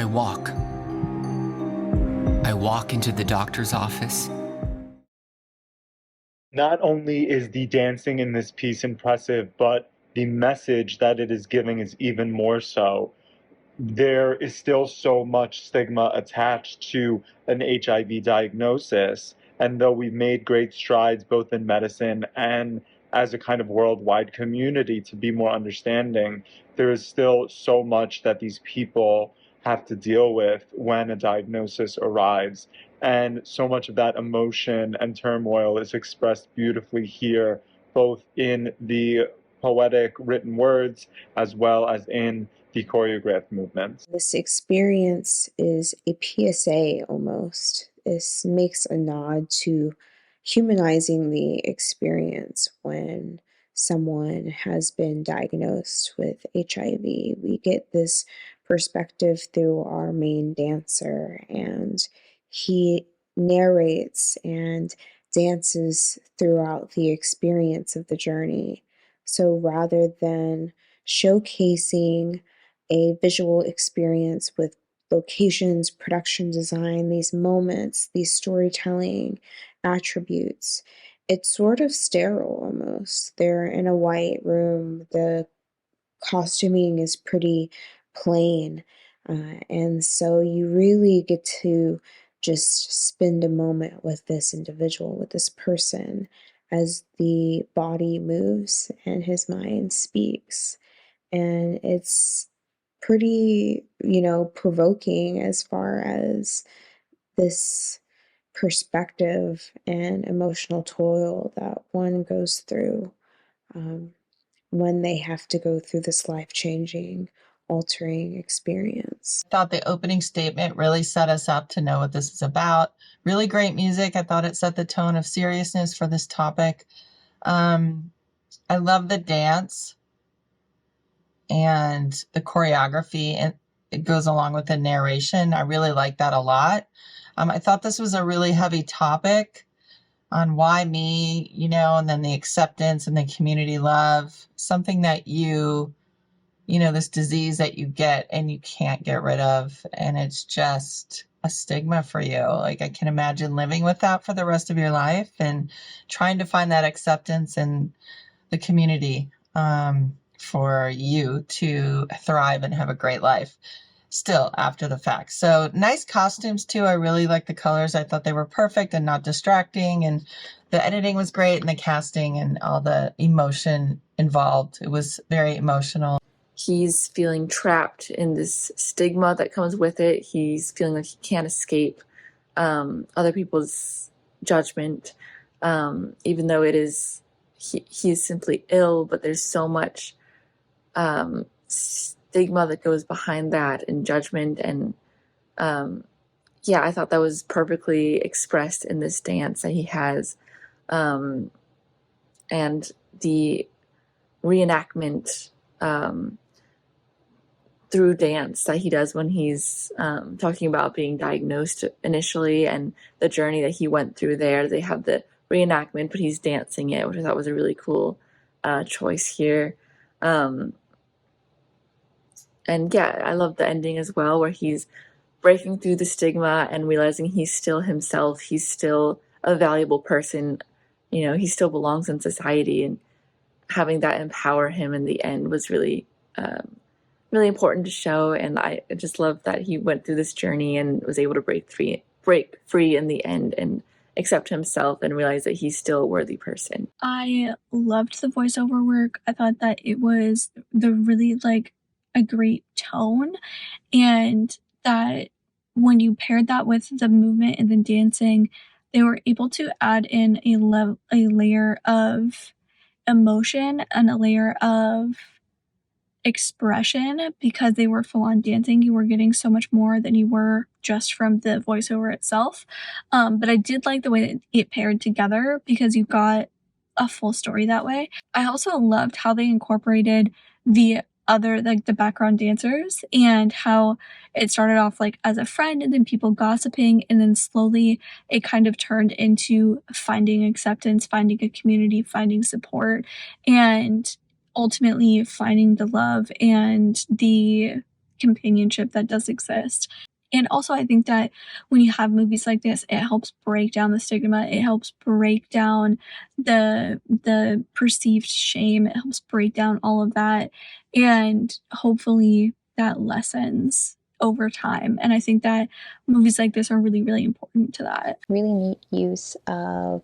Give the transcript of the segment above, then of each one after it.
I walk. I walk into the doctor's office. Not only is the dancing in this piece impressive, but the message that it is giving is even more so. There is still so much stigma attached to an HIV diagnosis. And though we've made great strides both in medicine and as a kind of worldwide community to be more understanding, there is still so much that these people have to deal with when a diagnosis arrives. And so much of that emotion and turmoil is expressed beautifully here, both in the poetic written words as well as in the choreographed movements. This experience is a PSA almost. This makes a nod to humanizing the experience when someone has been diagnosed with HIV. We get this perspective through our main dancer, and he narrates and dances throughout the experience of the journey. So rather than showcasing a visual experience with locations, production design, these moments, these storytelling attributes, it's sort of sterile almost. They're in a white room, the costuming is pretty plain, and so you really get to just spend a moment with this individual, with this person, as the body moves and his mind speaks. And it's pretty, provoking as far as this perspective and emotional toil that one goes through um, when they have to go through this life-changing, altering experience. I thought the opening statement really set us up to know what this is about. Really great music. I thought it set the tone of seriousness for this topic. I love the dance and the choreography, and it goes along with the narration. I really like that a lot. I thought this was a really heavy topic on why me, and then the acceptance and the community love, something that this disease that you get and you can't get rid of. And it's just a stigma for you. Like, I can imagine living with that for the rest of your life and trying to find that acceptance in the community for you to thrive and have a great life still after the fact. So nice costumes too. I really like the colors. I thought they were perfect and not distracting, and the editing was great, and the casting and all the emotion involved. It was very emotional. He's feeling trapped in this stigma that comes with it. He's feeling like he can't escape other people's judgment, even though it is he is simply ill, but there's so much stigma that goes behind that, and judgment. And I thought that was perfectly expressed in this dance that he has, and the reenactment through dance that he does when he's talking about being diagnosed initially and the journey that he went through there. They have the reenactment, but he's dancing it, which I thought was a really cool choice here. And I love the ending as well, where he's breaking through the stigma and realizing he's still himself. He's still a valuable person. He still belongs in society, and having that empower him in the end was really, really important to show. And I just love that he went through this journey and was able to break free in the end and accept himself and realize that he's still a worthy person. I loved the voiceover work. I thought that it was really a great tone, and that when you paired that with the movement and the dancing, they were able to add in a layer of emotion and a layer of expression. Because they were full on dancing, you were getting so much more than you were just from the voiceover itself. But I did like the way that it paired together, because you got a full story that way. I also loved how they incorporated the other, the background dancers, and how it started off as a friend, and then people gossiping, and then slowly it kind of turned into finding acceptance, finding a community, finding support, and ultimately finding the love and the companionship that does exist. And also, I think that when you have movies like this, it helps break down the stigma. It helps break down the perceived shame. It helps break down all of that, and hopefully that lessens over time. And I think that movies like this are really, really important to that. Really neat use of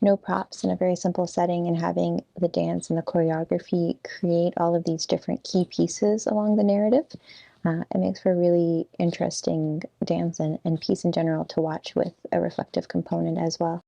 no props in a very simple setting, and having the dance and the choreography create all of these different key pieces along the narrative. It makes for a really interesting dance and piece in general to watch, with a reflective component as well.